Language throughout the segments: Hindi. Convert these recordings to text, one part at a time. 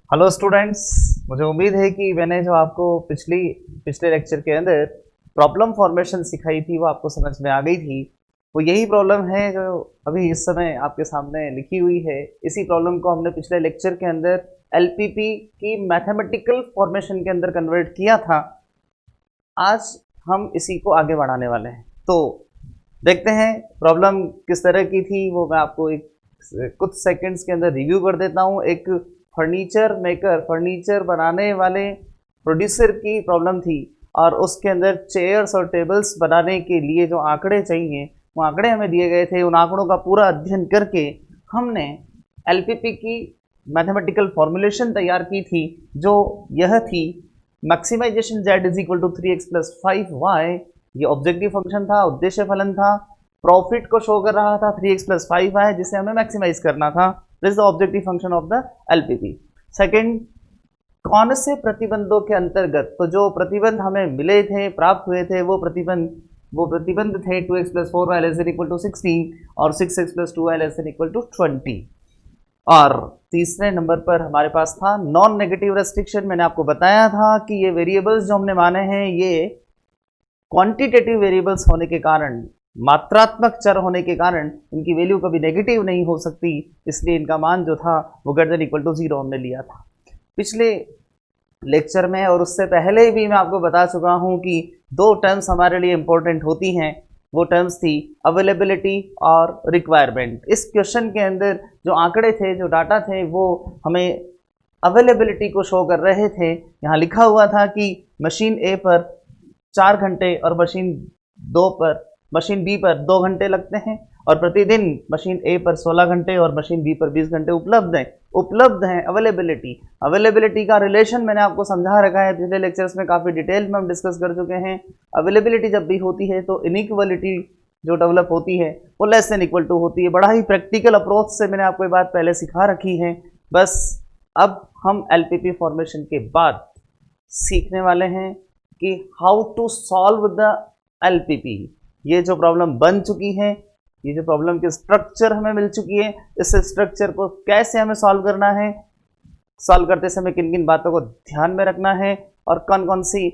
Hello students. मुझे उम्मीद है कि मैंने जो आपको पिछले लेक्चर के अंदर प्रॉब्लम फॉर्मेशन सिखाई थी वो आपको समझ में आ गई थी। वो यही प्रॉब्लम है जो अभी इस समय आपके सामने लिखी हुई है। इसी प्रॉब्लम को हमने पिछले लेक्चर के अंदर एलपीपी की मैथमेटिकल फॉर्मेशन के अंदर कन्वर्ट किया था। आज हम इसी को आगे बढ़ाने वाले हैं। तो देखते हैं प्रॉब्लम किस तरह की थी, वो मैं आपको एक कुछ सेकंड्स के अंदर रिव्यू कर देता हूँ। एक फर्नीचर बनाने वाले प्रोड्यूसर की प्रॉब्लम थी और उसके अंदर चेयर्स और टेबल्स बनाने के लिए जो आंकड़े चाहिए वो आंकड़े हमें दिए गए थे। उन आंकड़ों का पूरा अध्ययन करके हमने एलपीपी की मैथमेटिकल फॉर्मुलेशन तैयार की थी, जो यह थी maximization z is equal to 3x plus 5y। ये ऑब्जेक्टिव फंक्शन था, उद्देश्य फलन था, प्रॉफिट को शो कर रहा था 3x प्लस 5y जिसे हमें मैक्सिमाइज करना था। This is the objective function of the LPP. Second, कौन से प्रतिबंधों के अंतर्गत, तो जो प्रतिबंध हमें मिले थे, प्राप्त हुए थे, वो प्रतिबंध थे 2x plus 4y less than equal to 16 और 6x plus 2y less than equal to 20। और तीसरे नंबर पर हमारे पास था नॉन नेगेटिव रेस्ट्रिक्शन। मैंने आपको बताया था कि ये वेरिएबल्स जो हमने माने हैं ये क्वांटिटेटिव वेरिएबल्स होने के कारण, मात्रात्मक चर होने के कारण इनकी वैल्यू कभी नेगेटिव नहीं हो सकती, इसलिए इनका मान जो था वो ग्रेटर देन इक्वल टू 0 हमने लिया था पिछले लेक्चर में। और उससे पहले भी मैं आपको बता चुका हूं कि दो टर्म्स हमारे लिए इंपॉर्टेंट होती हैं। वो टर्म्स थी अवेलेबिलिटी और रिक्वायरमेंट। इस क्वेश्चन के अंदर जो आंकड़े थे, जो डाटा थे, वो हमें अवेलेबिलिटी को शो कर रहे थे। यहाँ लिखा हुआ था कि मशीन ए पर 4 घंटे और मशीन बी पर 2 घंटे लगते हैं और प्रतिदिन मशीन ए पर 16 घंटे और मशीन बी पर 20 घंटे उपलब्ध हैं। अवेलेबिलिटी का रिलेशन मैंने आपको समझा रखा है, पिछले लेक्चर्स में काफ़ी डिटेल में हम डिस्कस कर चुके हैं। अवेलेबिलिटी जब भी होती है तो इनइक्वालिटी जो डेवलप होती है वो लेस देन इक्वल टू होती है। बड़ा ही प्रैक्टिकल अप्रोच से मैंने आपको ये बात पहले सिखा रखी है। बस अब हम एलपीपी फॉर्मेशन के बाद सीखने वाले हैं कि how to solve the LPP. ये जो प्रॉब्लम बन चुकी है, ये जो प्रॉब्लम की स्ट्रक्चर हमें मिल चुकी है, इस स्ट्रक्चर को कैसे हमें सॉल्व करना है, सॉल्व करते समय किन किन बातों को ध्यान में रखना है और कौन कौन सी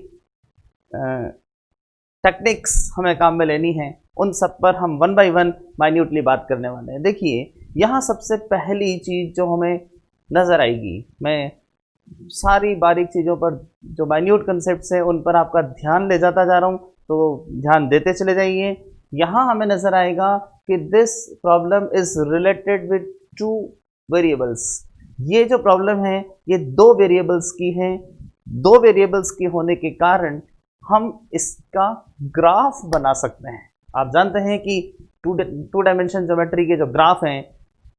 टेक्निक्स हमें काम में लेनी है, उन सब पर हम वन बाय वन माइन्यूटली बात करने वाले हैं। देखिए, यहाँ सबसे पहली चीज़ जो हमें नज़र आएगी, मैं सारी बारीक चीज़ों पर, जो माइन्यूट कंसेप्ट्स हैं उन पर आपका ध्यान ले जाता जा रहा हूँ, तो ध्यान देते चले जाइए। यहाँ हमें नज़र आएगा कि this problem is related with 2 variables. ये जो प्रॉब्लम है ये 2 वेरिएबल्स की है। 2 वेरिएबल्स की होने के कारण हम इसका ग्राफ बना सकते हैं। आप जानते हैं कि टू डायमेंशन ज्योमेट्री के जो ग्राफ हैं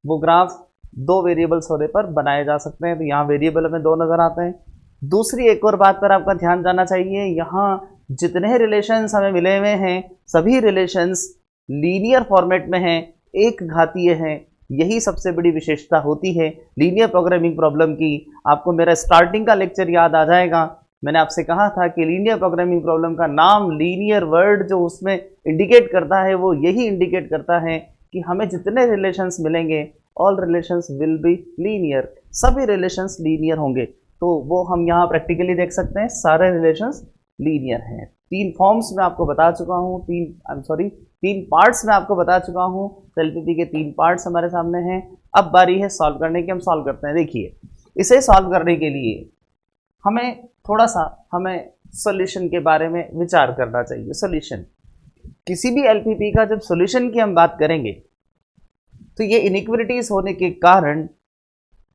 वो ग्राफ 2 वेरिएबल्स होने पर बनाए जा सकते हैं। तो यहाँ वेरिएबल हमें 2 नज़र आते हैं। दूसरी एक और बात पर आपका ध्यान जाना चाहिए, यहाँ जितने रिलेशंस हमें मिले हुए हैं सभी रिलेशंस लीनियर फॉर्मेट में हैं, एक घातीय हैं। यही सबसे बड़ी विशेषता होती है लीनियर प्रोग्रामिंग प्रॉब्लम की। आपको मेरा स्टार्टिंग का लेक्चर याद आ जाएगा, मैंने आपसे कहा था कि लीनियर प्रोग्रामिंग प्रॉब्लम का नाम, लीनियर वर्ड जो उसमें इंडिकेट करता है वो यही इंडिकेट करता है कि हमें जितने रिलेशंस मिलेंगे all relations will be linear, सभी रिलेशंस लीनियर होंगे। तो वो हम यहाँ प्रैक्टिकली देख सकते हैं, सारे रिलेशंस लीनियर हैं। 3 फॉर्म्स में आपको बता चुका हूँ, 3 पार्ट्स में आपको बता चुका हूँ। एलपीपी के 3 पार्ट्स हमारे सामने हैं। अब बारी है सॉल्व करने की, हम सॉल्व करते हैं। देखिए, इसे सॉल्व करने के लिए हमें थोड़ा सा सॉल्यूशन के बारे में विचार करना चाहिए। सॉल्यूशन, किसी भी एलपीपी का जब सॉल्यूशन की हम बात करेंगे तो ये इनइक्वालिटीज होने के कारण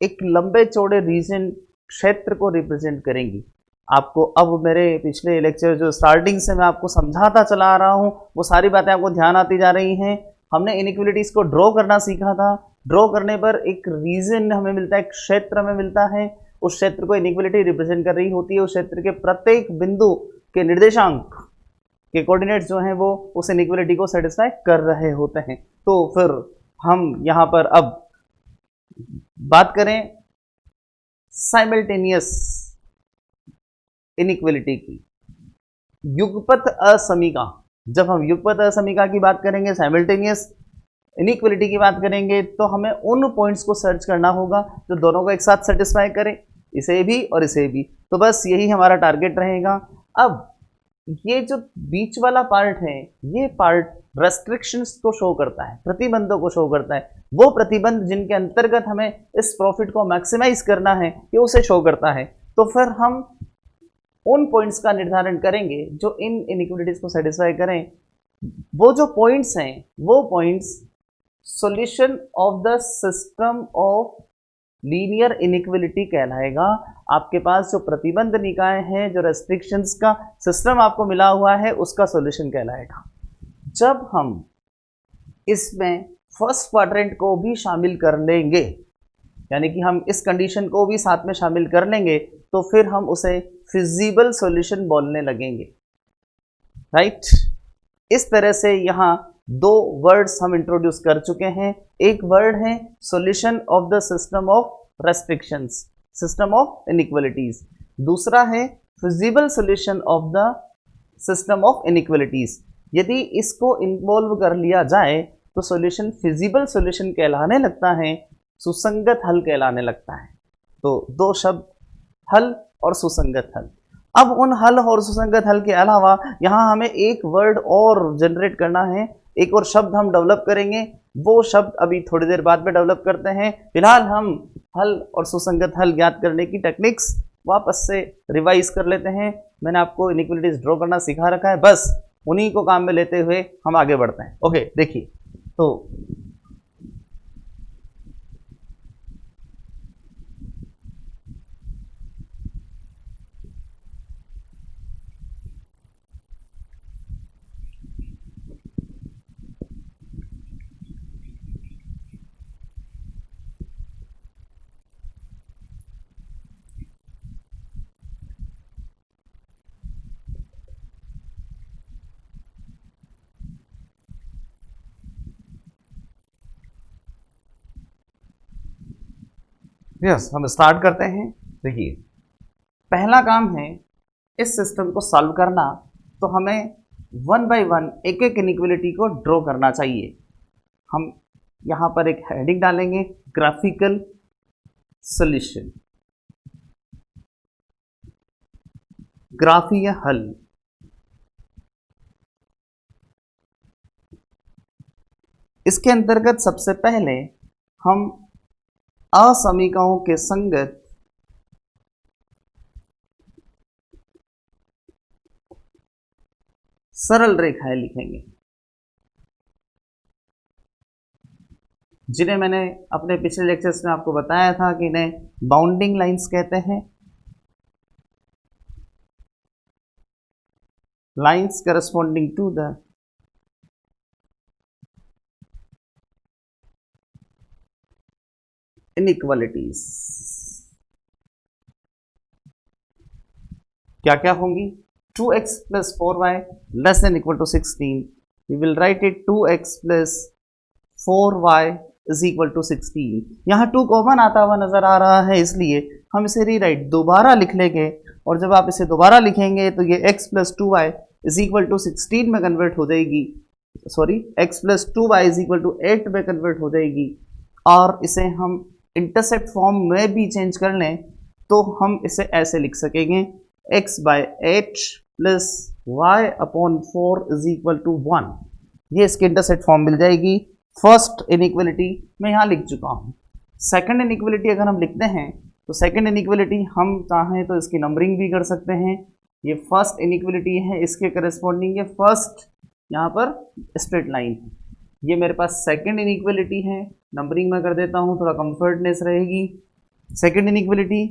एक लंबे चौड़े रीजन, क्षेत्र को रिप्रेजेंट करेंगी। आपको अब मेरे पिछले लेक्चर जो स्टार्टिंग से मैं आपको समझाता चला आ रहा हूँ वो सारी बातें आपको ध्यान आती जा रही हैं। हमने इनइक्वालिटीज को ड्रॉ करना सीखा था। ड्रॉ करने पर एक रीजन हमें मिलता है, एक क्षेत्र हमें मिलता है। उस क्षेत्र को इनइक्वालिटी रिप्रेजेंट कर रही होती है। उस क्षेत्र के प्रत्येक बिंदु के निर्देशांक के कोऑर्डिनेट्स जो हैं वो उस इनइक्वालिटी को सेटिस्फाई कर रहे होते हैं। तो फिर हम यहाँ पर अब बात करें साइमल्टेनियस इनइक्वालिटी की, युगपत असमीका। जब हम युगपत असमीका की बात करेंगे, साइमल्टेनियस इनइक्वालिटी की बात करेंगे, तो हमें उन पॉइंट्स को सर्च करना होगा जो दोनों को एक साथ सेटिस्फाई करें। इसे भी और इसे भी। तो बस यही हमारा टारगेट रहेगा। अब ये जो बीच वाला पार्ट है, ये पार्ट रेस्ट्रिक्शंस को शो करता है, प्रतिबंधों को शो करता है। वो प्रतिबंध जिनके अंतर्गत हमें इस प्रॉफिट को मैक्सिमाइज करना है, ये उसे शो करता है। तो फिर हम उन पॉइंट्स का निर्धारण करेंगे जो इन इनइक्वालिटीज को सेटिस्फाई करें। वो जो पॉइंट्स हैं, वो points solution of the system of linear inequality कहलाएगा। आपके पास जो प्रतिबंध निकाय हैं, जो रेस्ट्रिक्शंस का सिस्टम आपको मिला हुआ है, उसका सॉल्यूशन कहलाएगा। जब हम इसमें फर्स्ट क्वाड्रेंट को भी शामिल कर लेंगे, यानी कि हम इस कंडीशन को भी साथ में शामिल कर लेंगे, तो फिर हम उसे फिजिबल सॉल्यूशन बोलने लगेंगे, राइट। इस तरह से यहाँ दो वर्ड्स हम इंट्रोड्यूस कर चुके हैं। एक वर्ड है solution of the system of restrictions, system of inequalities. दूसरा है feasible solution of the system of inequalities. यदि इसको इन्वॉल्व कर लिया जाए तो सॉल्यूशन फिजिबल सॉल्यूशन कहलाने लगता है, सुसंगत हल कहलाने लगता है। तो दो शब्द, हल और सुसंगत हल। अब उन हल और सुसंगत हल के अलावा यहाँ हमें एक वर्ड और जनरेट करना है, एक और शब्द हम डेवलप करेंगे। वो शब्द अभी थोड़ी देर बाद में डेवलप करते हैं। फिलहाल हम हल और सुसंगत हल ज्ञात करने की टेक्निक्स वापस से रिवाइज कर लेते हैं। मैंने आपको इनइक्वालिटीज ड्रॉ करना सिखा रखा है, बस उन्हीं को काम में लेते हुए हम आगे बढ़ते हैं। ओके, देखिए, तो यस, हम स्टार्ट करते हैं। देखिए, पहला काम है इस सिस्टम को सॉल्व करना, तो हमें वन बाय वन एक एक इनइक्वालिटी को ड्रॉ करना चाहिए। हम यहाँ पर एक हेडिंग डालेंगे, ग्राफिकल सॉल्यूशन, ग्राफीय हल। इसके अंतर्गत सबसे पहले हम असमीकाओं के संगत सरल रेखाएं लिखेंगे, जिन्हें मैंने अपने पिछले लेक्चर्स में आपको बताया था कि इन्हें बाउंडिंग लाइंस कहते हैं। Lines corresponding to the inequalities. क्या क्या होंगी? 2x plus 4y less than equal to 16. We will write it 2x plus 4y is equal to 16. यहाँ 2 कॉमन आता हुआ नजर आ रहा है, इसलिए हम इसे रीराइट दोबारा लिख लेंगे। और जब आप इसे दोबारा लिखेंगे तो ये x plus 2y is equal to 16 में कन्वर्ट हो जाएगी, sorry x plus 2y is equal to 8 में कन्वर्ट हो जाएगी। और इसे हम इंटरसेप्ट फॉर्म में भी चेंज कर लें तो हम इसे ऐसे लिख सकेंगे, x by 8 plus y upon 4 is equal to 1। ये इसकी इंटरसेप्ट फॉर्म मिल जाएगी। फर्स्ट इनइक्वालिटी मैं यहाँ लिख चुका हूँ। सेकंड इनइक्वालिटी अगर हम लिखते हैं तो सेकंड इनइक्वालिटी हम चाहें तो इसकी नंबरिंग भी कर सकते हैं। ये फर्स्ट इनइक्वालिटी है, इसके करस्पॉन्डिंग ये फर्स्ट यहाँ पर स्ट्रेट लाइन है। ये मेरे पास सेकंड इनइक्वालिटी है, नंबरिंग में कर देता हूँ, थोड़ा कंफर्टनेस रहेगी। सेकंड इनइक्वालिटी,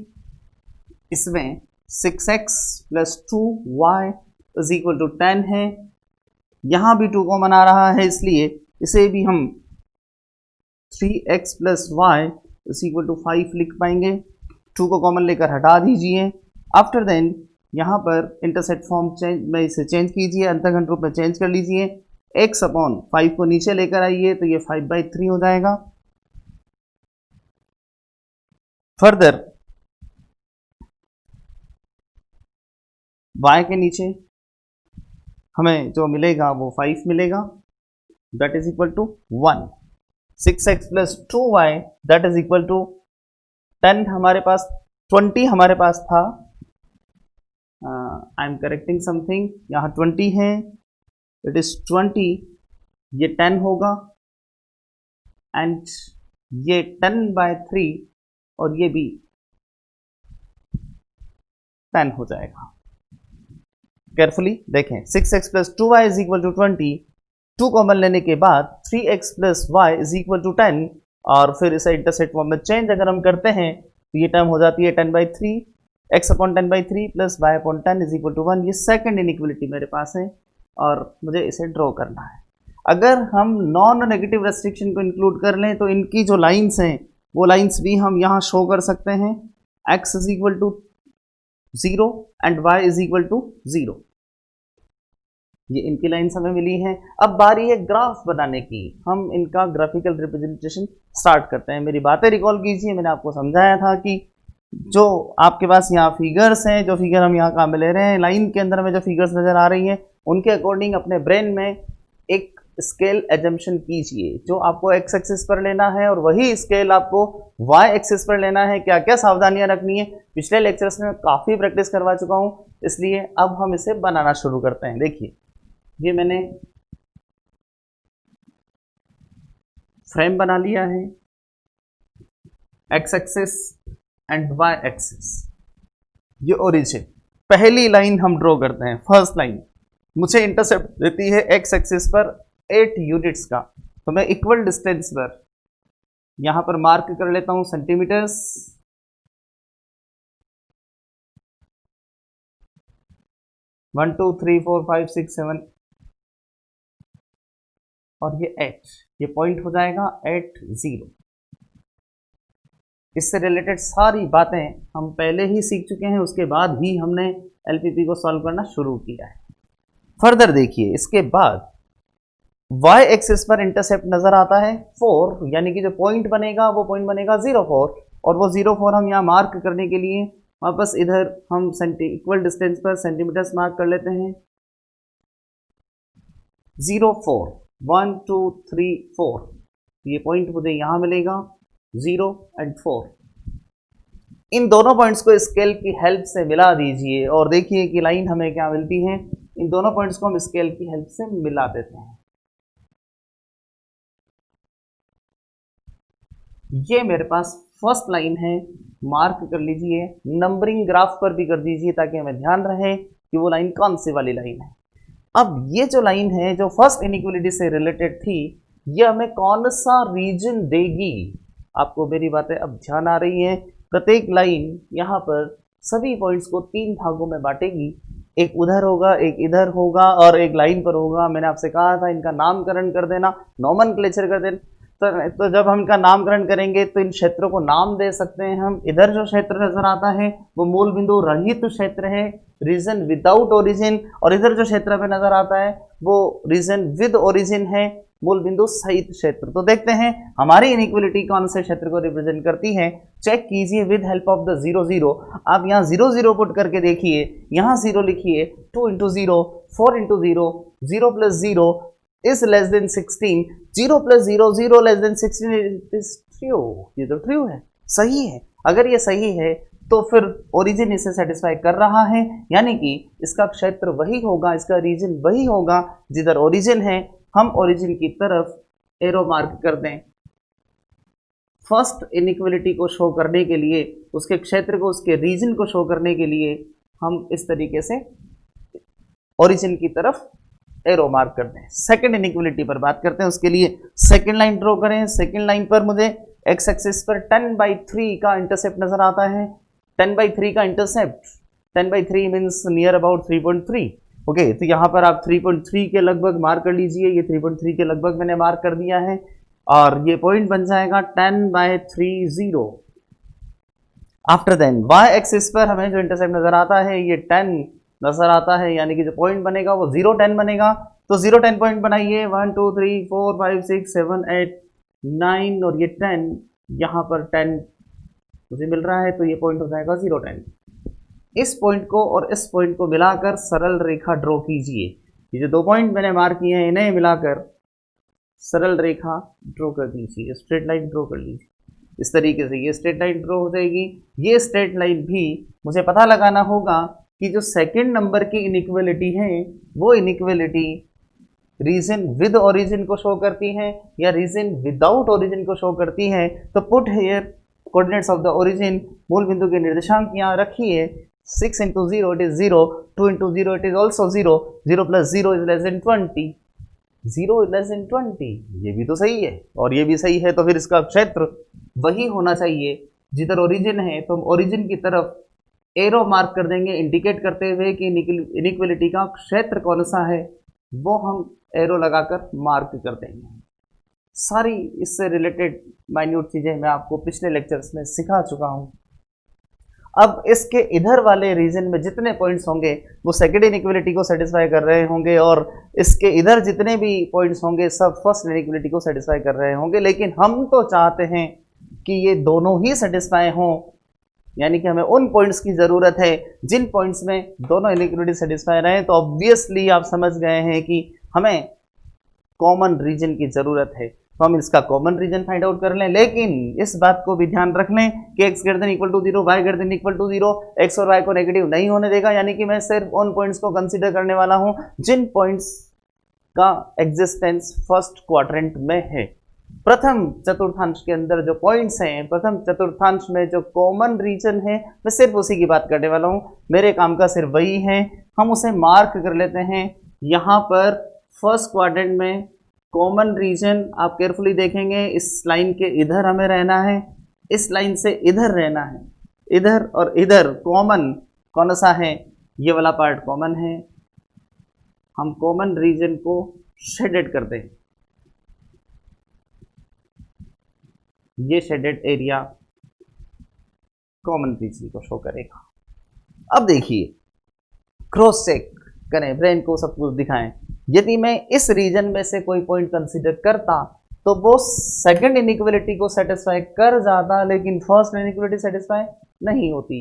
इसमें 6x plus 2y is equal to 10 है। यहाँ भी 2 कॉमन आ रहा है, इसलिए इसे भी हम 3x plus y is equal to 5 लिख पाएंगे। 2 को कॉमन लेकर हटा दीजिए। आफ्टर देन यहाँ पर इंटरसेप्ट फॉर्म चेंज में इसे चेंज कीजिए, अंतर्गत रूप में चेंज कर लीजिए। x अपॉन 5 को नीचे लेकर आइए तो ये 5/3 हो जाएगा। फर्दर y के नीचे हमें जो मिलेगा वो 5 मिलेगा, that is equal to 1। 6x plus 2y that is equal to 10 हमारे पास 20 हमारे पास था, आई एम करेक्टिंग समथिंग, यहाँ 20 है, इट इज 20, ये 10 होगा, एंड ये 10/3 और ये भी 10 हो जाएगा। केयरफुली देखें, 6x plus 2y is equal to 20, 2 common लेने के बाद 3x plus y is equal to 10, और फिर इसे इंटरसेप्ट फॉर्म में चेंज अगर हम करते हैं तो ये टर्म हो जाती है 10/3, x upon 10/3 plus y upon 10 is equal to 1। ये सेकंड इनइक्वलिटी मेरे पास है और मुझे इसे ड्रॉ करना है। अगर हम नॉन नेगेटिव रेस्ट्रिक्शन को इंक्लूड कर लें तो इनकी जो लाइंस हैं वो लाइंस भी हम यहाँ शो कर सकते हैं, x is equal to 0 and y is equal to 0। ये इनकी लाइंस हमें मिली हैं। अब बारी है ग्राफ बनाने की, हम इनका ग्राफिकल रिप्रेजेंटेशन स्टार्ट करते हैं। मेरी बातें रिकॉल कीजिए, मैंने आपको समझाया था कि जो आपके पास यहाँ फिगर्स हैं, जो फिगर हम यहाँ काम में ले रहे हैं, लाइन के अंदर में जो फिगर्स नजर आ रही हैं उनके अकॉर्डिंग अपने ब्रेन में एक स्केल एजम्पशन कीजिए जो आपको एक्स एक्सिस पर लेना है और वही स्केल आपको वाई एक्सिस पर लेना है। क्या क्या सावधानियां रखनी है पिछले लेक्चर्स में काफ़ी प्रैक्टिस करवा चुका हूं, इसलिए अब हम इसे बनाना शुरू करते हैं। देखिए, ये मैंने फ्रेम बना लिया है, X axis and Y axis, ये ओरिजिन। पहली लाइन हम ड्रॉ करते हैं, फर्स्ट लाइन मुझे इंटरसेप्ट देती है एक्स एक्सिस पर 8 यूनिट्स का, तो मैं इक्वल डिस्टेंस पर यहां पर मार्क कर लेता हूं सेंटीमीटर्स। 1 2 3 4 5 6 7 और ये 8, ये पॉइंट हो जाएगा 8 0। इससे रिलेटेड सारी बातें हम पहले ही सीख चुके हैं, उसके बाद ही हमने एलपीपी को सॉल्व करना शुरू किया है। फर्दर देखिए, इसके बाद y एक्सिस पर इंटरसेप्ट नजर आता है 4, यानी कि जो पॉइंट बनेगा वो पॉइंट बनेगा 0 4, और वो 0 4 हम यहाँ मार्क करने के लिए वापस इधर हम इक्वल डिस्टेंस पर सेंटीमीटर्स मार्क कर लेते हैं। 0 4 1 2 3 4, ये पॉइंट मुझे यहाँ मिलेगा 0 एंड 4। इन दोनों पॉइंट्स को स्केल की हेल्प से मिला दीजिए और देखिए कि लाइन हमें क्या मिलती है। इन दोनों पॉइंट्स को हम स्केल की हेल्प से मिला देते हैं। ये मेरे पास फर्स्ट लाइन है, मार्क कर लीजिए, नंबरिंग ग्राफ पर भी कर दीजिए ताकि हमें ध्यान रहे कि वो लाइन कौन सी वाली लाइन है। अब ये जो लाइन है जो फर्स्ट इनइक्वलिटी से रिलेटेड थी, ये हमें कौन सा रीजन देगी? आपको मेरी बातें अब ध्यान आ रही हैं। प्रत्येक लाइन यहाँ पर सभी पॉइंट्स को 3 भागों में बांटेगी, एक उधर होगा, एक इधर होगा और एक लाइन पर होगा। मैंने आपसे कहा था इनका नामकरण कर देना, नॉमनक्लेचर कर देना। तो जब हम इनका नामकरण करेंगे तो इन क्षेत्रों को नाम दे सकते हैं हम। इधर जो क्षेत्र नजर आता है वो मूल बिंदु रहित क्षेत्र है, रीजन विदाउट ओरिजिन, और इधर जो क्षेत्र पे नजर आता है वो रीजन विद ओरिजिन है, मूल बिंदु सहित क्षेत्र। तो देखते हैं हमारी इनइक्वलिटी कौन से क्षेत्र को रिप्रेजेंट करती है। चेक कीजिए विद हेल्प ऑफ द 0 0। आप यहाँ 0 0 पुट करके देखिए, यहाँ 0 लिखिए, 2 into 0 4 into 0, 0 plus 0 is less than 16, 0 plus 0 0 less than 16 is true। ये तो ट्रू है, सही है। अगर ये सही है तो फिर ओरिजिन इसे सेटिस्फाई कर रहा है, यानी कि इसका क्षेत्र वही होगा, इसका रीजन वही होगा जिधर ओरिजिन है। हम ओरिजिन की तरफ एरो मार्क कर दें। फर्स्ट इनइक्वलिटी को शो करने के लिए, उसके क्षेत्र को, उसके रीजन को शो करने के लिए हम इस तरीके से ओरिजिन की तरफ एरो मार्क करते हैं। सेकंड इनइक्वलिटी पर बात करते हैं, उसके लिए सेकंड लाइन ड्रॉ करें। सेकंड लाइन पर मुझे एक्स एक्सिस पर 10/3 का इंटरसेप्ट नजर आता है। 10/3 का intercept, 10/3 means near about 3.3। Okay, तो यहाँ पर आप 3.3 के लगभग मार्क कर लीजिए। ये 3.3 के लगभग मैंने मार्क कर दिया है और ये पॉइंट बन जाएगा 10/30। आफ्टर देन वाई एक्सिस पर हमें जो इंटरसेप्ट नजर आता है ये 10 नजर आता है, यानी कि जो पॉइंट बनेगा वो 0 10 बनेगा। तो 0 10 पॉइंट बनाइए, 1 2 3 4 5 6 7 8 9 और ये 10, यहाँ पर 10 मुझे मिल रहा है, तो ये पॉइंट हो जाएगा 0 10। इस पॉइंट को और इस पॉइंट को मिलाकर सरल रेखा ड्रॉ कीजिए। ये जो 2 पॉइंट मैंने मार्क किए हैं इन्हें मिलाकर सरल रेखा ड्रॉ कर दीजिए, स्ट्रेट लाइन ड्रॉ कर लीजिए। इस तरीके से ये स्ट्रेट लाइन ड्रॉ हो जाएगी। ये स्ट्रेट लाइन भी मुझे पता लगाना होगा कि जो सेकंड नंबर की इनइक्वलिटी है वो इनइक्वलिटी रीजन विद ओरिजिन को शो करती है या रीजन विदाउट ओरिजिन को शो करती है। तो put here coordinates of the origin, मूल बिंदु के निर्देशांक यहाँ रखिए। 6 into 0 it is 0, 2 into 0 it is also 0, 0 plus 0 is less than 20, 0 is less than 20, ये भी तो सही है और ये भी सही है। तो फिर इसका क्षेत्र वही होना चाहिए जिधर ओरिजिन है, तो हम ओरिजिन की तरफ एरो मार्क कर देंगे इंडिकेट करते हुए कि इनइक्वलिटी का क्षेत्र कौन सा है, वो हम एरो लगाकर मार्क कर देंगे। सारी इससे रिलेटेड माइन्यूट चीज़ें मैं आपको पिछले लेक्चर्स में सिखा चुका हूँ। अब इसके इधर वाले रीजन में जितने पॉइंट्स होंगे वो सेकंड इनइक्वलिटी को सेटिस्फाई कर रहे होंगे और इसके इधर जितने भी पॉइंट्स होंगे सब फर्स्ट इनइक्वलिटी को सेटिस्फाई कर रहे होंगे। लेकिन हम तो चाहते हैं कि ये दोनों ही सेटिस्फाई हों, यानी कि हमें उन पॉइंट्स की ज़रूरत है जिन पॉइंट्स में दोनों इनइक्वलिटी सेटिस्फाई रहे। तो ऑब्वियसली आप समझ गए हैं कि हमें कॉमन रीजन की ज़रूरत है, तो हम इसका कॉमन रीजन फाइंड आउट कर लें। लेकिन इस बात को भी ध्यान रख लें कि x greater than equal to 0, y greater than equal to 0, x और y को नेगेटिव नहीं होने देगा। यानी कि मैं सिर्फ उन पॉइंट्स को कंसीडर करने वाला हूं जिन पॉइंट्स का एग्जिस्टेंस फर्स्ट क्वाड्रेंट में है। प्रथम चतुर्थांश के अंदर जो पॉइंट्स हैं, प्रथम चतुर्थांश में जो कॉमन रीजन है, मैं सिर्फ उसी की बात करने वाला हूं। मेरे काम का सिर्फ वही है, हम उसे मार्क कर लेते हैं। यहाँ पर फर्स्ट क्वाड्रेंट में कॉमन रीजन आप केयरफुली देखेंगे, इस लाइन के इधर हमें रहना है, इस लाइन से इधर रहना है, इधर और इधर कॉमन कौन सा है, ये वाला पार्ट कॉमन है। हम कॉमन रीजन को शेडेड करते हैं, ये शेडेड एरिया कॉमन रीजन को शो करेगा। अब देखिए, क्रॉस चेक करें, ब्रेन को सब कुछ दिखाएं। यदि मैं इस रीजन में से कोई पॉइंट कंसीडर करता तो वो सेकंड इनइक्वलिटी को सेटिस्फाई कर जाता, लेकिन फर्स्ट इनइक्वलिटी सेटिस्फाई नहीं होती।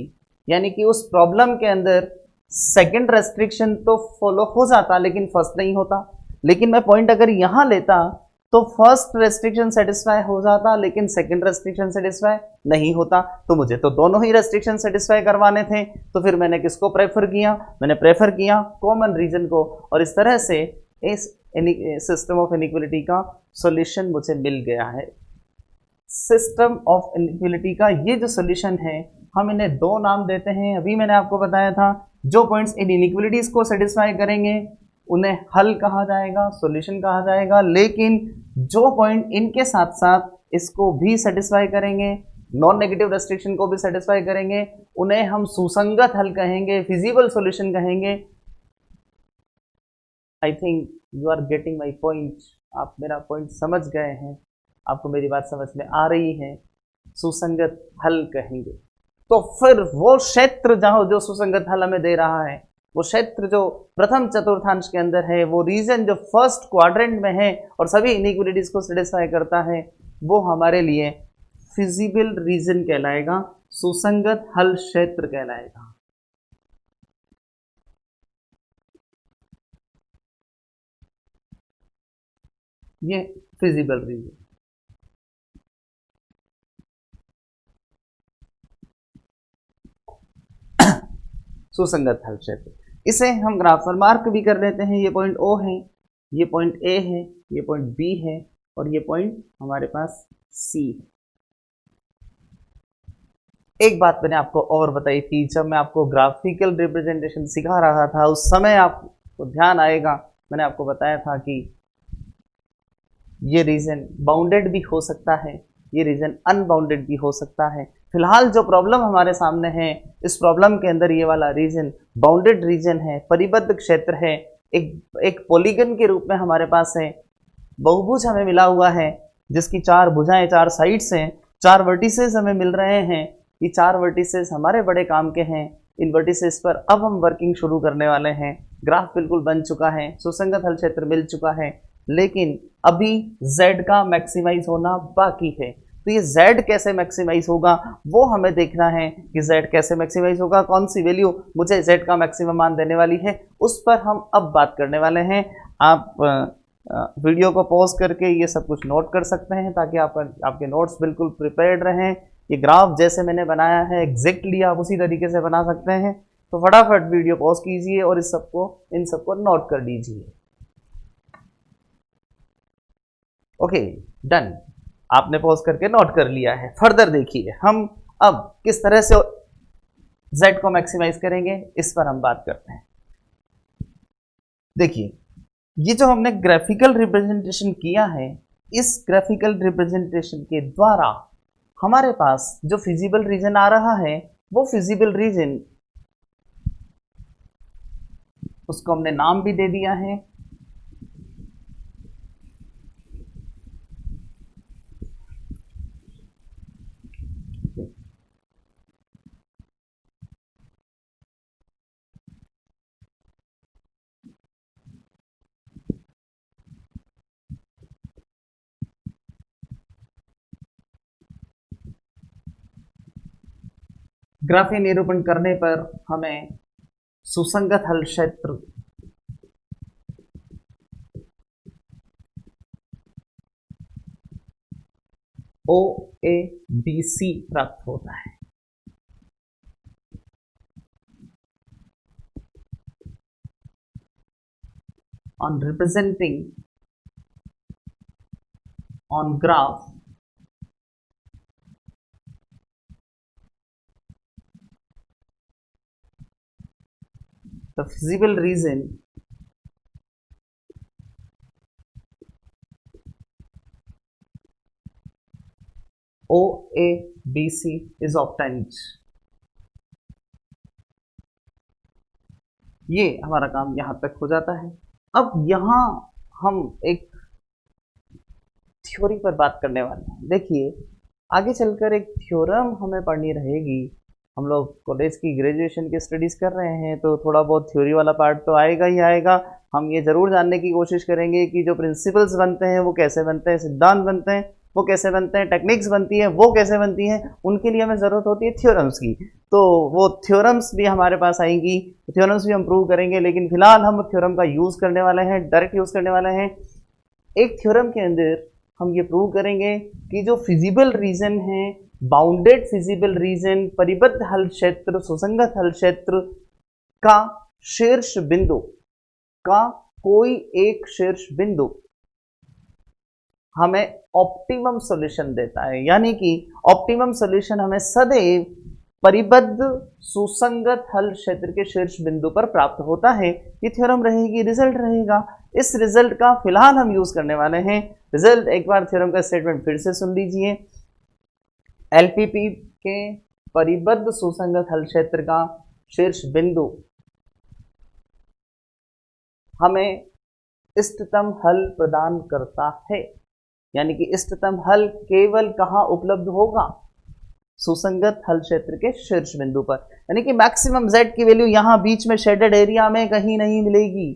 यानी कि उस प्रॉब्लम के अंदर सेकंड रेस्ट्रिक्शन तो फॉलो हो जाता लेकिन फर्स्ट नहीं होता। लेकिन मैं पॉइंट अगर यहाँ लेता तो फर्स्ट रेस्ट्रिक्शन सेटिस्फाई हो जाता लेकिन सेकंड रेस्ट्रिक्शन सेटिस्फाई नहीं होता। तो मुझे तो दोनों ही रेस्ट्रिक्शन सेटिस्फाई करवाने थे, तो फिर मैंने किसको प्रेफर किया, मैंने प्रेफर किया कॉमन रीजन को। और इस तरह से इस सिस्टम ऑफ इनइक्वलिटी का सॉल्यूशन मुझे मिल गया है। सिस्टम ऑफ इनइक्वलिटी का ये जो सॉल्यूशन है, हम इन्हें दो नाम देते हैं। अभी मैंने आपको बताया था जो पॉइंट्स इन इनइक्वलिटीज को सेटिस्फाई करेंगे उन्हें हल कहा जाएगा, सॉल्यूशन कहा जाएगा। लेकिन जो पॉइंट इनके साथ साथ इसको भी सेटिस्फाई करेंगे, नॉन नेगेटिव रेस्ट्रिक्शन को भी सेटिस्फाई करेंगे, उन्हें हम सुसंगत हल कहेंगे, फिजिबल सॉल्यूशन कहेंगे। I think you are getting my point. आप मेरा पॉइंट समझ गए हैं, आपको मेरी बात समझ में आ रही है। सुसंगत हल कहेंगे। तो फिर वो क्षेत्र जहाँ जो सुसंगत हल हमें दे रहा है, वो क्षेत्र जो प्रथम चतुर्थांश के अंदर है, वो रीजन जो फर्स्ट क्वाड्रेंट में है और सभी इनइक्वलिटीज को सेटिस्फाई करता है, वो हमारे लिए फिजिबल रीजन कहलाएगा, सुसंगत हल क्षेत्र कहलाएगा। ये फिजिबल रीजन। सुसंगत हल क्षेत्र, इसे हम ग्राफ पर मार्क भी कर लेते हैं। ये पॉइंट O है, ये पॉइंट A है, ये पॉइंट B है और ये पॉइंट हमारे पास C है। एक बात मैंने आपको और बताई थी, जब मैं आपको ग्राफिकल रिप्रेजेंटेशन सिखा रहा था उस समय आपको ध्यान आएगा, मैंने आपको बताया था कि ये रीजन बाउंडेड भी हो सकता है, ये रीजन अनबाउंडेड भी हो सकता है। फिलहाल जो प्रॉब्लम हमारे सामने है, इस प्रॉब्लम के अंदर ये वाला रीजन बाउंडेड रीजन है, परिबद्ध क्षेत्र है, एक पॉलीगन के रूप में हमारे पास है। बहुभुज हमें मिला हुआ है जिसकी चार भुजाएं, चार साइड्स हैं, चार वर्टिसेस हमें मिल रहे हैं। ये चार वर्टिसेस हमारे बड़े काम के हैं। इन वर्टिसेस पर अब हम वर्किंग शुरू करने वाले हैं। ग्राफ बिल्कुल बन चुका है, सुसंगत हल क्षेत्र मिल चुका है, लेकिन अभी z का मैक्सिमाइज होना बाकी है। तो ये z कैसे मैक्सिमाइज होगा वो हमें देखना है कि z कैसे मैक्सिमाइज होगा, कौन सी वैल्यू मुझे z का मैक्सिमम मान देने वाली है, उस पर हम अब बात करने वाले हैं। आप वीडियो को पॉज करके ये सब कुछ नोट कर सकते हैं ताकि आपके नोट्स बिल्कुल प्रिपेयर्ड रहें। ये ग्राफ जैसे मैंने बनाया है एग्जैक्टली आप उसी तरीके से बना सकते हैं। तो फटाफट वीडियो पॉज कीजिए और इन सबको नोट कर लीजिए। Okay, done. आपने पॉज करके नोट कर लिया है। फर्दर देखिए हम अब किस तरह से z को मैक्सिमाइज करेंगे, इस पर हम बात करते हैं। देखिए, ये जो हमने ग्राफिकल रिप्रेजेंटेशन किया है, इस ग्राफिकल रिप्रेजेंटेशन के द्वारा हमारे पास जो फिजिबल रीजन आ रहा है, वो फिजिबल रीजन उसको हमने नाम भी दे दिया है ग्राफी निरूपण करने पर हमें सुसंगत हल क्षेत्र OABC प्राप्त होता है। On representing on graph the visible region OABC is obtained। ये हमारा काम यहां तक हो जाता है। अब यहां हम एक थ्योरी पर बात करने वाले हैं। देखिए, आगे चलकर एक थ्योरम हमें पढ़नी रहेगी। हम लोग कॉलेज की ग्रेजुएशन की स्टडीज कर रहे हैं, तो थोड़ा बहुत थ्योरी वाला पार्ट तो आएगा ही आएगा। हम ये जरूर जानने की कोशिश करेंगे कि जो प्रिंसिपल्स बनते हैं वो कैसे बनते हैं, सिद्धांत बनते हैं वो कैसे बनते हैं, टेक्निक्स बनती हैं वो कैसे बनती हैं, उनके लिए हमें ज़रूरत होती है थ्योरम्स की। तो वो थ्योरम्स भी हमारे पास आएंगी, थ्योरम्स भी हम प्रूव करेंगे। लेकिन फिलहाल हम थ्योरम का यूज़ करने वाले हैं, डायरेक्ट यूज़ करने वाले हैं। एक थ्योरम के अंदर हम ये प्रूव करेंगे कि जो फिजिबल रीजन है, बाउंडेड फिजिबल रीजन, परिबद्ध हल क्षेत्र, सुसंगत हल क्षेत्र का शीर्ष बिंदु का कोई एक शीर्ष बिंदु हमें ऑप्टिमम सॉल्यूशन देता है। यानी कि ऑप्टिमम सॉल्यूशन हमें सदैव परिबद्ध सुसंगत हल क्षेत्र के शीर्ष बिंदु पर प्राप्त होता है। ये थ्योरम रहेगी, रिजल्ट रहेगा। इस रिजल्ट का फिलहाल हम यूज करने वाले हैं। रिजल्ट एक बार थ्योरम का स्टेटमेंट फिर से सुन लीजिए। एलपीपी के परिबद्ध सुसंगत हल क्षेत्र का शीर्ष बिंदु हमें इष्टतम हल प्रदान करता है। यानी कि इष्टतम हल केवल कहां उपलब्ध होगा? सुसंगत हल क्षेत्र के शीर्ष बिंदु पर। यानी कि मैक्सिमम z की वैल्यू यहां बीच में शेडेड एरिया में कहीं नहीं मिलेगी।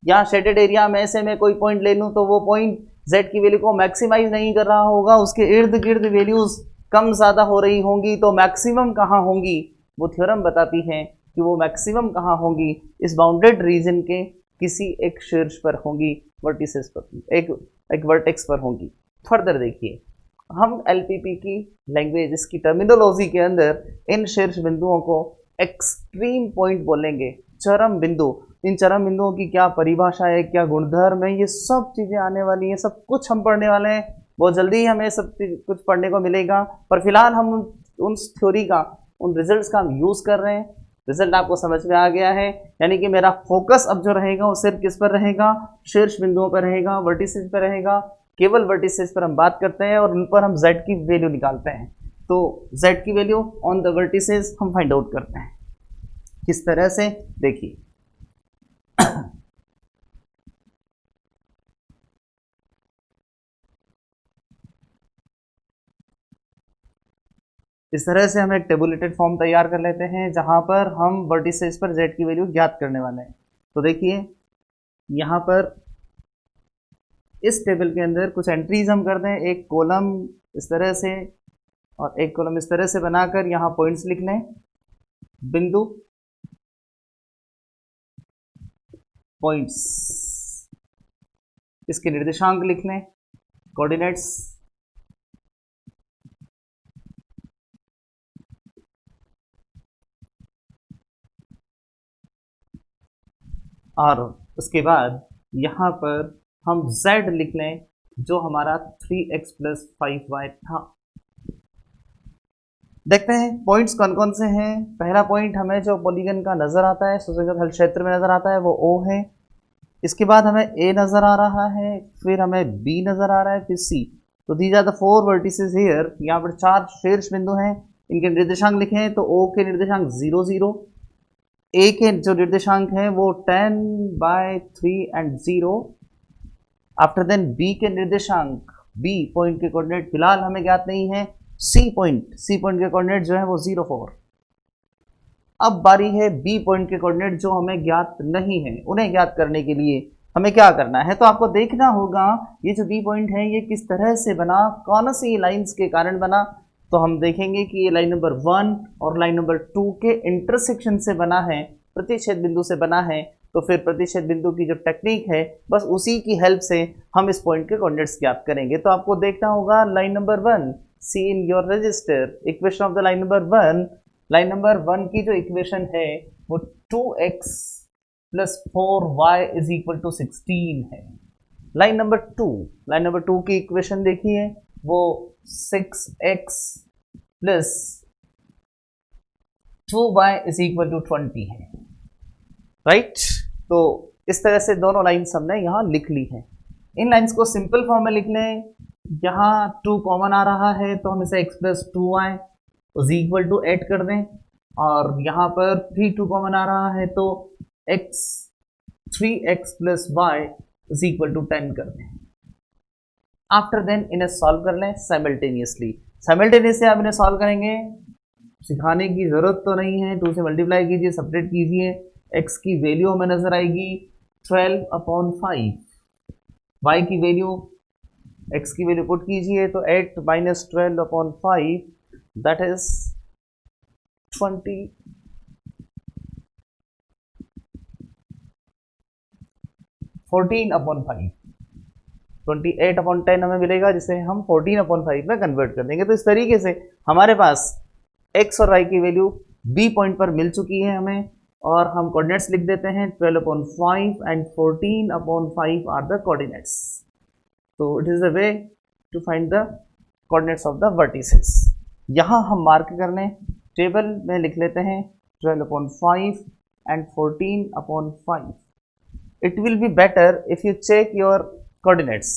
यहां शेडेड एरिया में से मैं कोई पॉइंट ले लूं तो वो पॉइंट z की वैल्यू को मैक्सिमाइज नहीं कर रहा होगा, उसके इर्द गिर्द वैल्यूज कम ज्यादा हो रही होंगी। तो मैक्सिमम कहां होंगी? वो थ्योरम बताती है कि वो मैक्सिमम कहां होंगी? इस बाउंडेड रीजन के किसी एक शीर्ष पर होंगी, वर्टिसेस पर, एक वर्टेक्स पर होंगी। फर्दर देखिए, हम एलपीपी की लैंग्वेज, इसकी टर्मिनोलॉजी के अंदर इन शीर्ष बिंदुओं को एक्सट्रीम पॉइंट बोलेंगे, चरम बिंदु। इन चरम बिंदुओं की क्या परिभाषा है, क्या गुणधर्म है, ये सब चीज़ें आने वाली हैं, सब कुछ हम पढ़ने वाले हैं। बहुत जल्दी ही हमें सब कुछ पढ़ने को मिलेगा। पर फिलहाल हम उन थ्योरी का, उन रिजल्ट्स का हम यूज़ कर रहे हैं। रिजल्ट आपको समझ में आ गया है। यानी कि मेरा फोकस अब जो रहेगा वो सिर्फ किस पर रहेगा? शीर्ष बिंदुओं पर रहेगा, वर्टिसेस पर रहेगा। केवल वर्टिसेस पर हम बात करते हैं और उन पर हम z की वैल्यू निकालते हैं। तो z की वैल्यू ऑन द वर्टिसेस हम फाइंड आउट करते हैं। किस तरह से? देखिए, इस तरह से हम एक टेबुलेटेड फॉर्म तैयार कर लेते हैं जहां पर हम वर्टिसेस पर z की वैल्यू ज्ञात करने वाले हैं। तो देखिए, यहां पर इस टेबल के अंदर कुछ एंट्रीज हम कर दें। एक कॉलम इस तरह से और एक कॉलम इस तरह से बनाकर यहाँ पॉइंट्स लिख लें। बिंदु, पॉइंट्स, इसके निर्देशांक लिख लें, कोऑर्डिनेट्स। और उसके बाद यहाँ पर हम z लिख लें, जो हमारा 3x + 5y था। देखते हैं पॉइंट्स कौन कौन से हैं। पहला पॉइंट हमें जो पॉलीगन का नजर आता है, सुसंगत हल क्षेत्र में नजर आता है, वो O है। इसके बाद हमें A नजर आ रहा है, फिर हमें B नजर आ रहा है, फिर C। तो these are the 4 vertices here. यहाँ पर 4 शीर्ष बिंदु हैं। इनके निर्देशांक लिखें तो O के निर्देशांक 0 0, A के जो निर्देशांक हैं वो 10/3 एंड 0। आफ्टर देन B के निर्देशांक, B पॉइंट के कोऑर्डिनेट फिलहाल हमें ज्ञात नहीं है। C पॉइंट के कोऑर्डिनेट जो है वो 0 4। अब बारी है B पॉइंट के कोऑर्डिनेट जो हमें ज्ञात नहीं है। उन्हें ज्ञात करने के लिए हमें क्या करना है, तो आपको देखना होगा ये जो B पॉइंट है ये किस तरह से बना, कौन सी लाइंस के कारण बना। तो हम देखेंगे कि ये लाइन नंबर 1 और लाइन नंबर 2 के इंटरसेक्शन से बना है, प्रतिच्छेद बिंदु से बना है। तो फिर प्रतिच्छेद बिंदु की जो टेक्निक है, बस उसी की हेल्प से हम इस पॉइंट के कोऑर्डिनेट्स ज्ञात करेंगे। तो आपको देखना होगा line number 1, see in your register equation of the line number 1। Line number 1 की जो इक्वेशन है वो 2x + 4y = 16 है। लाइन नंबर 2 की इक्वेशन देखिए, वो 6x + 2y = 20 है, राइट। तो इस तरह से दोनों लाइन्स हमने यहाँ लिख ली हैं। इन लाइन्स को सिंपल फॉर्म में लिख लें। यहाँ 2 कॉमन आ रहा है तो हम इसे x + 2y = 8 कर दें, और यहाँ पर 2 कॉमन आ रहा है तो 3x + y = 10 कर दें। आफ्टर देन इन्हें सॉल्व कर लें साइमल्टेनियसली आप इन्हें सॉल्व करेंगे। सिखाने की जरूरत तो नहीं है, 2 से मल्टीप्लाई कीजिए, सेपरेट कीजिए। x की वैल्यू हमें नजर आएगी 12/5, y की वैल्यू, x की वैल्यू पुट कीजिए तो 8 - 12/5 दैट इज 20। 14/5, 28/10 हमें मिलेगा, जिसे हम 14/5 में कन्वर्ट कर देंगे। तो इस तरीके से हमारे पास x और y की वैल्यू B पॉइंट पर मिल चुकी है हमें, और हम कोऑर्डिनेट्स लिख देते हैं 12/5 एंड 14/5 आर द कोऑर्डिनेट्स। तो it is the way to find the coordinates of the vertices. यहाँ हम मार्क कर लें, टेबल में लिख लेते हैं 12/5 and 14/5। It will be better if you check your coordinates.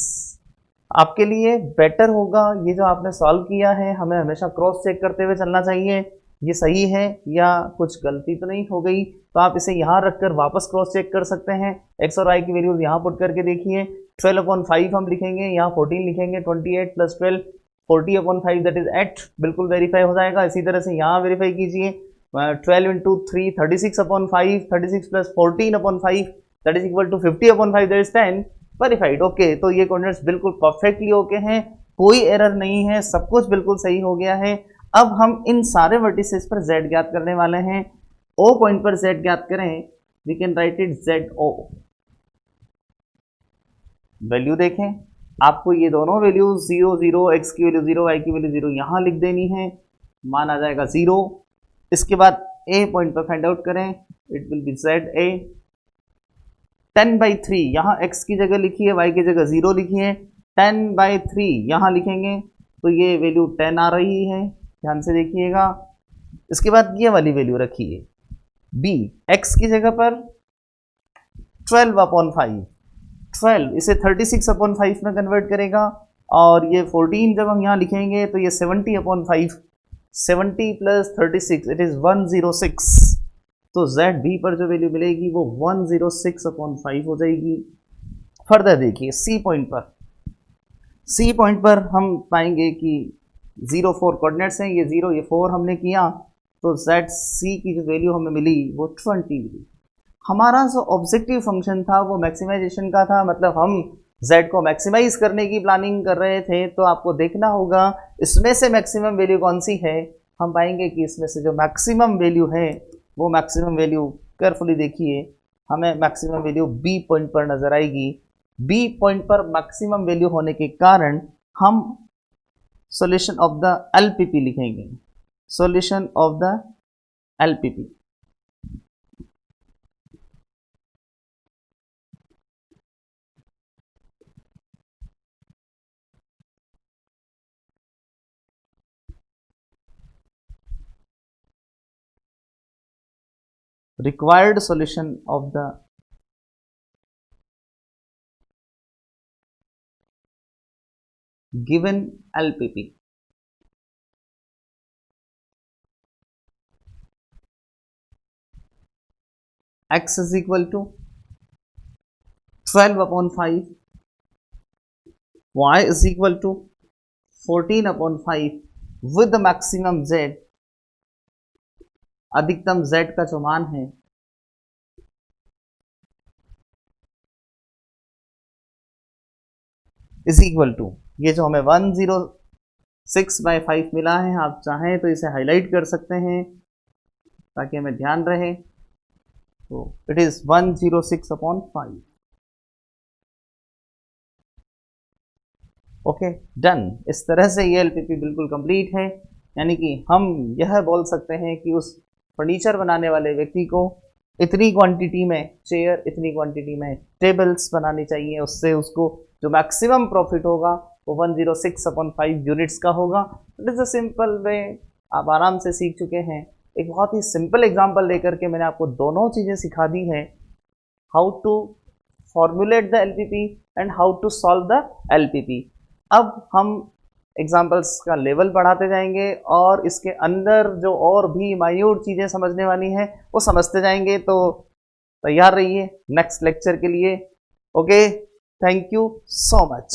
आपके लिए बेटर होगा ये जो आपने सॉल्व किया है, हमें हमेशा क्रॉस चेक करते हुए चलना चाहिए, ये सही है या कुछ गलती तो नहीं हो गई। तो आप इसे यहाँ रखकर वापस क्रॉस चेक कर सकते हैं। x और y की वैल्यूज यहाँ पुट करके देखिए, 12/5 हम लिखेंगे, यहाँ 14 लिखेंगे, 28 + 12 40/5 दैट इज 8, बिल्कुल वेरीफाई हो जाएगा। इसी तरह से यहाँ वेरीफाई कीजिए, 12 × 3 36/5, 36 + 14/5 that is equal to 50/5 that is 10, verified. Okay, तो ये कोऑर्डिनेट्स बिल्कुल परफेक्टली ओके हैं, कोई एरर नहीं है, सब कुछ बिल्कुल सही हो गया है। अब हम इन सारे वर्टिसेस पर z ज्ञात करने वाले हैं। O पॉइंट पर z ज्ञात करें, we can write it ZO। Value देखें, आपको ये दोनों वैल्यू 0 0, x की वैल्यू 0, y की वैल्यू 0 यहाँ लिख देनी है, मान आ जाएगा 0। इसके बाद A पॉइंट पर फाइंड आउट करें, इट विल बी ZA। 10/3 यहाँ x की जगह लिखिए, y की जगह 0 लिखिए, 10/3 यहाँ लिखेंगे तो ये वैल्यू 10 आ रही है, ध्यान से देखिएगा। इसके बाद ये वाली वैल्यू रखिए, b x की जगह पर 12/5, 12 इसे 36/5 में कन्वर्ट करेगा, और ये 14 जब हम यहाँ लिखेंगे तो ये 70/5, 70 + 36 इट इज 106। तो ZB पर जो वैल्यू मिलेगी वो 106/5 हो जाएगी। फर्दर देखिए C पॉइंट पर हम पाएंगे कि 0 4 कोऑर्डिनेट्स हैं, ये 0 ये 4 हमने किया, तो ZC की जो वैल्यू हमें मिली वो 20 मिली। हमारा जो ऑब्जेक्टिव फंक्शन था वो मैक्सिमाइजेशन का था, मतलब हम Z को मैक्सिमाइज करने की प्लानिंग कर रहे थे। तो आपको देखना होगा इसमें से मैक्सिमम वैल्यू कौन सी है। हम पाएंगे कि इसमें से जो मैक्सिमम वैल्यू है वो मैक्सिमम वैल्यू, केयरफुली देखिए, हमें मैक्सिमम वैल्यू B पॉइंट पर नजर आएगी। बी पॉइंट पर मैक्सिमम वैल्यू होने के कारण हम सॉल्यूशन ऑफ द एलपीपी लिखेंगे, solution of the LPP. required solution of the given LPP. X is equal to 12 upon 5, Y is equal to 14 upon 5 with the maximum Z, अधिकतम Z का जो मान है इज इक्वल टू, ये जो हमें 106/5 मिला है, आप चाहें तो इसे हाईलाइट कर सकते हैं ताकि हमें ध्यान रहे। तो इट इज 106/5। Okay done. इस तरह से ये एलपीपी बिल्कुल कंप्लीट है, यानी कि हम यह बोल सकते हैं कि उस फर्नीचर बनाने वाले व्यक्ति को इतनी क्वांटिटी में चेयर, इतनी क्वांटिटी में टेबल्स बनानी चाहिए, उससे उसको जो मैक्सिमम प्रॉफिट होगा वो 106/5 यूनिट्स का होगा। It is a simple way, आप आराम से सीख चुके हैं। एक बहुत ही सिंपल एग्जांपल लेकर के मैंने आपको दोनों चीज़ें सिखा दी हैं, how to formulate the LPP and how to solve the LPP. अब हम एग्जाम्पल्स का लेवल बढ़ाते जाएंगे और इसके अंदर जो और भी माइन्यूट चीज़ें समझने वाली हैं वो समझते जाएंगे। तो तैयार रहिए नेक्स्ट लेक्चर के लिए। Okay, thank you so much.